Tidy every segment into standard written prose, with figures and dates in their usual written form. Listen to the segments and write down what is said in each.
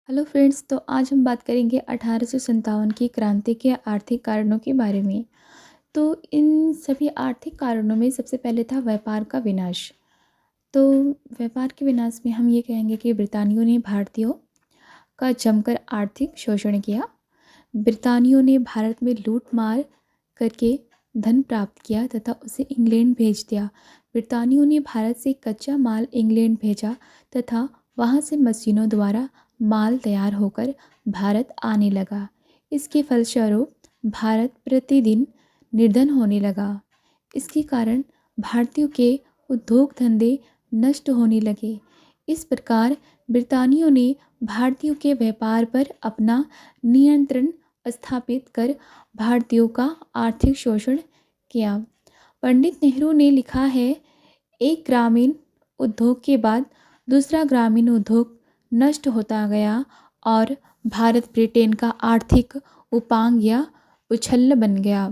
Hello friends, तो आज हम बात करेंगे 1857 की क्रांति के आर्थिक कारणों के बारे में। तो इन सभी आर्थिक कारणों में सबसे पहले था व्यापार का विनाश। तो व्यापार के विनाश में हम ये कहेंगे कि ब्रितानियों ने भारतीयों का जमकर आर्थिक शोषण किया। ब्रितानियों ने भारत में लूट मार करके धन प्राप्त किया तथा उसे इंग्लैंड भेज दिया। ब्रितानियों ने भारत से कच्चा माल इंग्लैंड भेजा तथा वहाँ से मशीनों द्वारा माल तैयार होकर भारत आने लगा। इसके फलस्वरूप भारत प्रतिदिन निर्धन होने लगा। इसके कारण भारतीयों के उद्योग धंधे नष्ट होने लगे। इस प्रकार ब्रितानियों ने भारतीयों के व्यापार पर अपना नियंत्रण स्थापित कर भारतीयों का आर्थिक शोषण किया। पंडित नेहरू ने लिखा है, एक ग्रामीण उद्योग के बाद दूसरा ग्रामीण उद्योग नष्ट होता गया और भारत ब्रिटेन का आर्थिक उपांग या उछल्ल बन गया।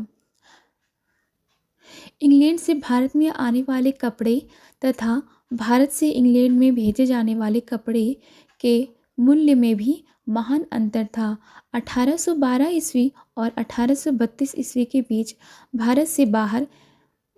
इंग्लैंड से भारत में आने वाले कपड़े तथा भारत से इंग्लैंड में भेजे जाने वाले कपड़े के मूल्य में भी महान अंतर था। 1812 ईस्वी और 1832 ईस्वी के बीच भारत से बाहर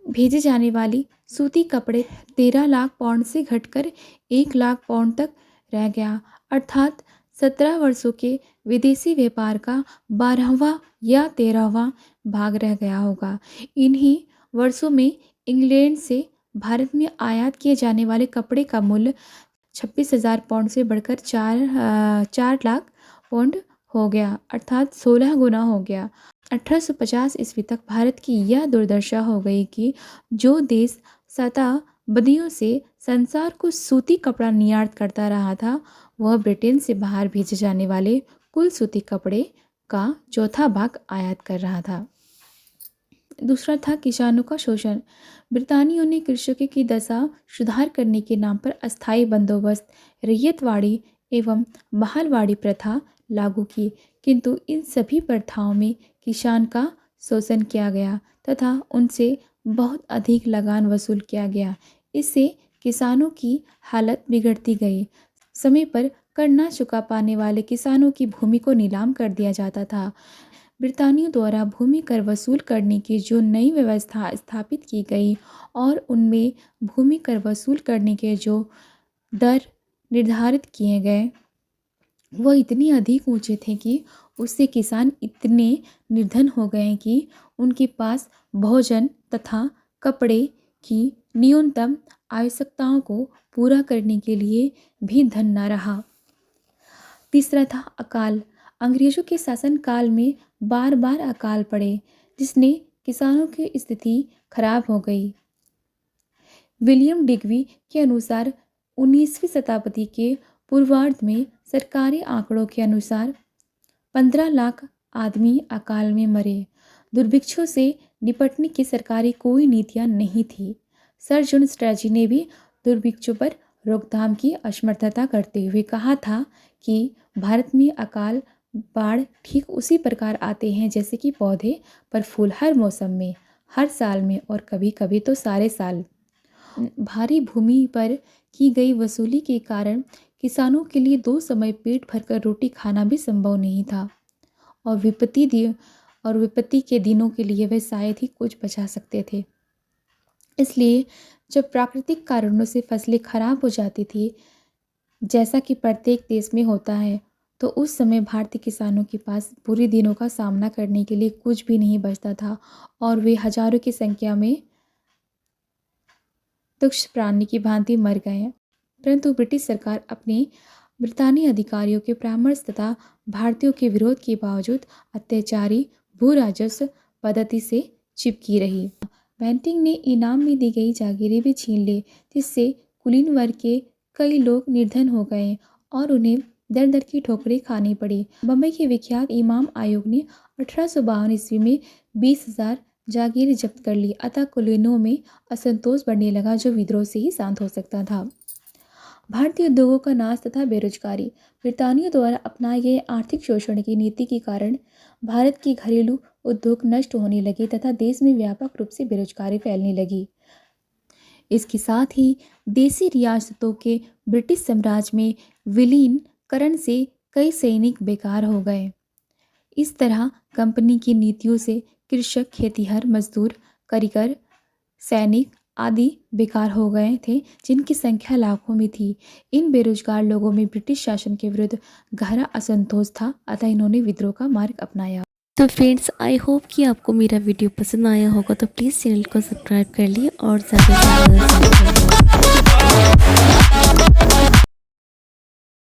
भेजे जाने वाली सूती कपड़े 13 लाख पाउंड से घटकर 1 लाख पाउंड तक रह गया, अर्थात 17 वर्षों के विदेशी व्यापार का 12वां या 13वां भाग रह गया होगा। इन्हीं वर्षों में इंग्लैंड से भारत में आयात किए जाने वाले कपड़े का मूल्य 26,000 पाउंड से बढ़कर 4 लाख पाउंड हो गया, अर्थात 16 गुना हो गया। 1850 ईस्वी तक भारत की यह दुर्दशा हो गई कि जो देश शताब्दियों से संसार को सूती कपड़ा निर्यात करता रहा था, वह ब्रिटेन से बाहर भेजे जाने वाले कुल सूती कपड़े का चौथा भाग आयात कर रहा था। दूसरा था किसानों का शोषण। ब्रितानियों ने कृषकों की दशा सुधार करने के नाम पर अस्थायी बंदोबस्त, रैयतवाड़ी एवं बहालवाड़ी प्रथा लागू की, किंतु इन सभी प्रथाओं में किसान का शोषण किया गया तथा उनसे बहुत अधिक लगान वसूल किया गया। इससे किसानों की हालत बिगड़ती गई। समय पर कर न चुका पाने वाले किसानों की भूमि को नीलाम कर दिया जाता था। ब्रितानियों द्वारा भूमि कर वसूल करने की जो नई व्यवस्था स्थापित की गई और उनमें भूमि कर वसूल करने के जो दर निर्धारित किए गए, वह इतनी अधिक ऊंचे थे कि उससे किसान इतने निर्धन हो गए कि उनके पास भोजन तथा कपड़े की न्यूनतम आवश्यकताओं को पूरा करने के लिए भी धन न रहा। तीसरा था अकाल। अंग्रेजों के शासनकाल में बार बार अकाल पड़े, जिसने किसानों की स्थिति खराब हो गई। विलियम डिग्बी के अनुसार 19वीं शताब्दी के पूर्वार्ध में सरकारी आंकड़ों के अनुसार 15 लाख आदमी अकाल में मरे। दुर्भिक्षों से निपटने की सरकारी कोई नीतियां नहीं थी। सर जॉन स्ट्रैजी ने भी दुर्भिक्षों पर रोकथाम की असमर्थता करते हुए कहा था कि भारत में अकाल बाढ़ ठीक उसी प्रकार आते हैं जैसे कि पौधे पर फूल हर मौसम में, हर साल में और कभी कभी तो सारे साल। भारी भूमि पर की गई वसूली के कारण किसानों के लिए 2 समय पेट भरकर रोटी खाना भी संभव नहीं था और विपत्ति के दिनों के लिए वे शायद ही कुछ बचा सकते थे। इसलिए जब प्राकृतिक कारणों से फसलें खराब हो जाती थी, जैसा कि प्रत्येक देश में होता है, तो उस समय भारतीय किसानों के पास बुरे दिनों का सामना करने के लिए कुछ भी नहीं बचता था और वे हजारों की संख्या में तुच्छ प्राणी की भांति मर गए। परंतु ब्रिटिश सरकार अपने ब्रितानी अधिकारियों के परामर्श तथा भारतीयों के विरोध के बावजूद अत्याचारी भू राजस्व पद्धति से चिपकी रही। बेंटिंग ने इनाम में दी गई जागीरें भी छीन ली, जिससे कुलीन वर्ग के कई लोग निर्धन हो गए और उन्हें दर दर की ठोकरें खानी पड़ी। बम्बई के विख्यात इमाम आयोग ने 1852 ईस्वी में 20,000 जागीरें जब्त कर ली, अतः कुलीनों में असंतोष बढ़ने लगा जो विद्रोह से ही शांत हो सकता था। भारतीय उद्योगों का नाश तथा बेरोजगारी। ब्रितानियों द्वारा अपनाए गए आर्थिक शोषण की नीति के कारण भारत के घरेलू उद्योग नष्ट होने लगे तथा देश में व्यापक रूप से बेरोजगारी फैलने लगी। इसके साथ ही देशी रियासतों के ब्रिटिश साम्राज्य में विलीनीकरण से कई सैनिक बेकार हो गए। इस तरह कंपनी की नीतियों से कृषक, खेतिहर, मजदूर, कारीगर, सैनिक आदि बेकार हो गए थे, जिनकी संख्या लाखों में थी। इन बेरोजगार लोगों में ब्रिटिश शासन के विरुद्ध गहरा असंतोष था, अतः इन्होंने विद्रोह का मार्ग अपनाया। तो फ्रेंड्स, आई होप कि आपको मेरा वीडियो पसंद आया होगा, तो प्लीज़ चैनल को सब्सक्राइब कर लिए और ज़्यादा से ज़्यादा शेयर करिए।